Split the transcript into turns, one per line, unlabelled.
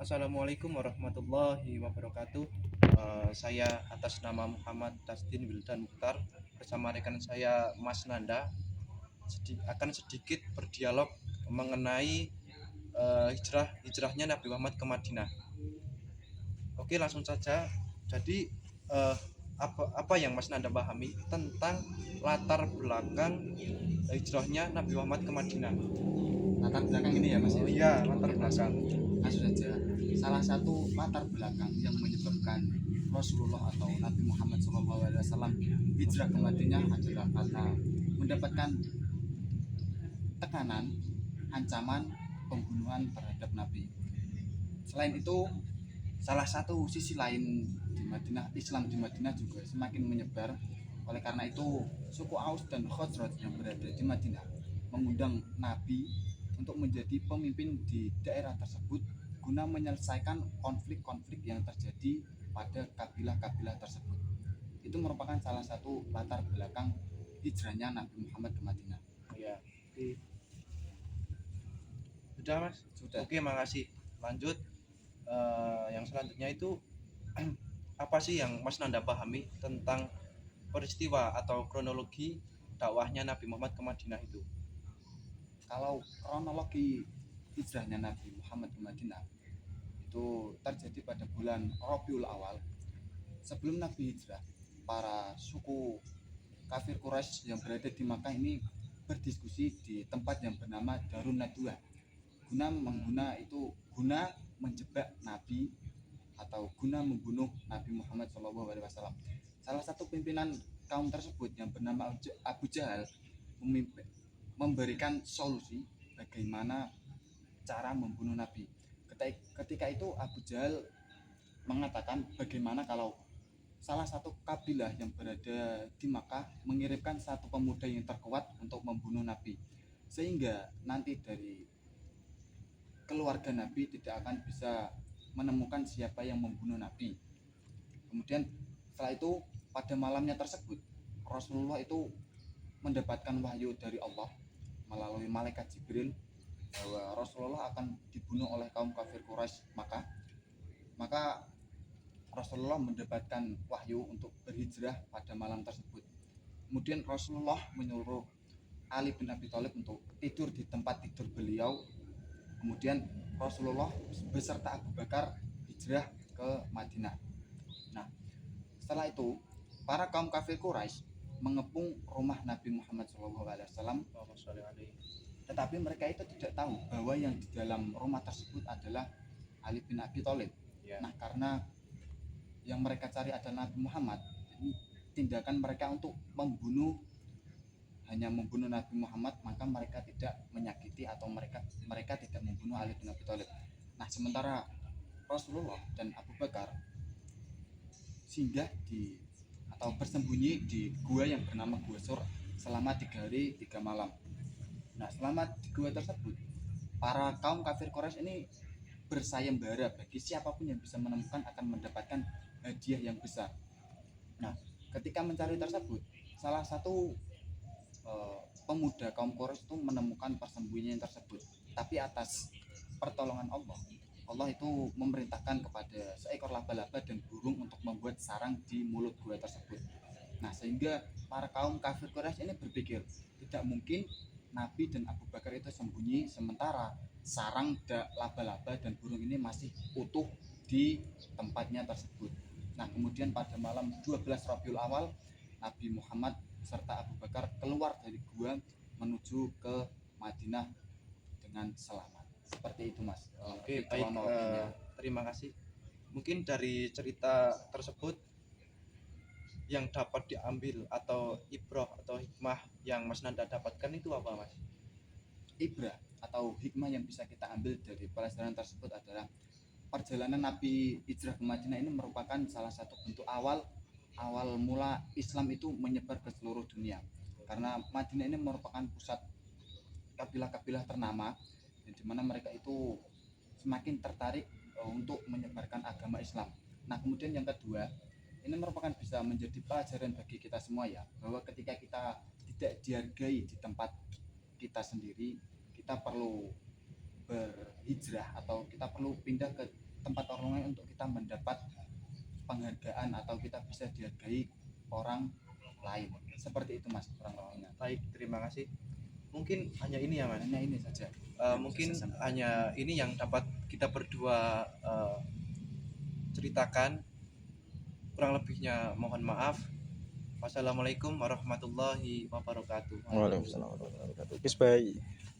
Assalamualaikum warahmatullahi wabarakatuh. Saya atas nama Muhammad Tasdin Wildan Mukhtar bersama rekan saya Mas Nanda akan sedikit berdialog mengenai hijrahnya Nabi Muhammad ke Madinah. Oke, langsung saja. Jadi eh, apa yang Mas Nanda pahami tentang latar belakang hijrahnya Nabi Muhammad ke Madinah?
Latar belakang ini ya Mas ya?
Oh iya, latar
Oke, Mas.
belakang.
Langsung saja. Salah satu latar belakang yang menyebabkan Rasulullah atau Nabi Muhammad SAW hijrah ke Madinah adalah karena mendapatkan tekanan, ancaman, pembunuhan terhadap Nabi. Selain itu, salah satu sisi lain di Madinah, Islam di Madinah juga semakin menyebar. Oleh karena itu, suku Aus dan Khazraj yang berada di Madinah mengundang Nabi untuk menjadi pemimpin di daerah tersebut guna menyelesaikan konflik-konflik yang terjadi pada kabilah-kabilah tersebut. Itu merupakan salah satu latar belakang hijrahnya Nabi Muhammad ke Madinah.
Ya, sudah Mas.
Sudah.
Oke, makasih. Lanjut. Yang selanjutnya itu apa sih yang Mas Nanda pahami tentang peristiwa atau kronologi dakwahnya Nabi Muhammad ke Madinah itu?
Kalau kronologi hijrahnya Nabi Muhammad ke Madinah itu terjadi pada bulan Rabiul Awal. Sebelum Nabi hijrah, para suku kafir Quraisy yang berada di Makkah ini berdiskusi di tempat yang bernama Darun Nadwa guna menjebak Nabi atau guna membunuh Nabi Muhammad SAW. Salah satu pimpinan kaum tersebut yang bernama Abu Jahal memberikan solusi bagaimana cara membunuh Nabi. Ketika itu Abu Jahal mengatakan bagaimana kalau salah satu kabilah yang berada di Makkah mengirimkan satu pemuda yang terkuat untuk membunuh Nabi, sehingga nanti dari keluarga Nabi tidak akan bisa menemukan siapa yang membunuh Nabi. Kemudian setelah itu pada malamnya tersebut Rasulullah itu mendapatkan wahyu dari Allah melalui malaikat Jibril bahwa Rasulullah akan dibunuh oleh kaum kafir Quraisy maka Rasulullah mendapatkan wahyu untuk berhijrah pada malam tersebut. Kemudian Rasulullah menyuruh Ali bin Abi Thalib untuk tidur di tempat tidur beliau. Kemudian Rasulullah beserta Abu Bakar hijrah ke Madinah. Nah, setelah itu para kaum kafir Quraisy mengepung rumah Nabi Muhammad SAW, tetapi mereka itu tidak tahu bahwa yang di dalam rumah tersebut adalah Ali bin Abi Thalib.
Ya.
Nah, karena yang mereka cari adalah Nabi Muhammad, jadi tindakan mereka untuk hanya membunuh Nabi Muhammad, maka mereka tidak menyakiti atau mereka tidak membunuh Ali bin Abi Thalib. Nah, sementara Rasulullah dan Abu Bakar singgah atau bersembunyi di gua yang bernama Gua Sur selama 3 hari 3 malam. Nah, selama di gua tersebut para kaum kafir Quraisy ini bersayembara, bagi siapapun yang bisa menemukan akan mendapatkan hadiah yang besar. Nah, ketika mencari tersebut, salah satu pemuda kaum Quraisy itu menemukan persembunyian tersebut. Tapi atas pertolongan Allah, Allah itu memerintahkan kepada seekor laba-laba dan burung untuk membuat sarang di mulut gua tersebut. Nah, sehingga para kaum kafir Quraisy ini berpikir tidak mungkin Nabi dan Abu Bakar itu sembunyi sementara sarang laba-laba dan burung ini masih utuh di tempatnya tersebut. Nah, kemudian pada malam 12 Rabiul Awal, Nabi Muhammad serta Abu Bakar keluar dari gua menuju ke Madinah dengan selamat. Seperti itu, Mas.
Oke, baik. Terima kasih. Mungkin dari cerita tersebut yang dapat diambil atau ibrah atau hikmah yang Mas Nanda dapatkan itu apa, Mas?
Ibrah atau hikmah yang bisa kita ambil dari pelajaran tersebut adalah perjalanan Nabi hijrah ke Madinah ini merupakan salah satu bentuk awal mula Islam itu menyebar ke seluruh dunia. Karena Madinah ini merupakan pusat kabilah-kabilah ternama, di mana mereka itu semakin tertarik untuk menyebarkan agama Islam. Nah, kemudian yang kedua, ini merupakan bisa menjadi pelajaran bagi kita semua ya, bahwa ketika kita tidak dihargai di tempat kita sendiri, kita perlu berhijrah atau kita perlu pindah ke tempat orang untuk kita mendapat penghargaan atau kita bisa dihargai orang lain. Seperti itu Mas kurang lebihnya.
Baik, terima kasih. Mungkin hanya ini ya Mas.
Hanya ini saja.
Mungkin
bisa saya sampaikan.
hanya ini yang dapat kita berdua ceritakan. Kurang lebihnya mohon maaf. Wassalamualaikum warahmatullahi wabarakatuh.
Waalaikumsalam warahmatullahi wabarakatuh. Peace, bye.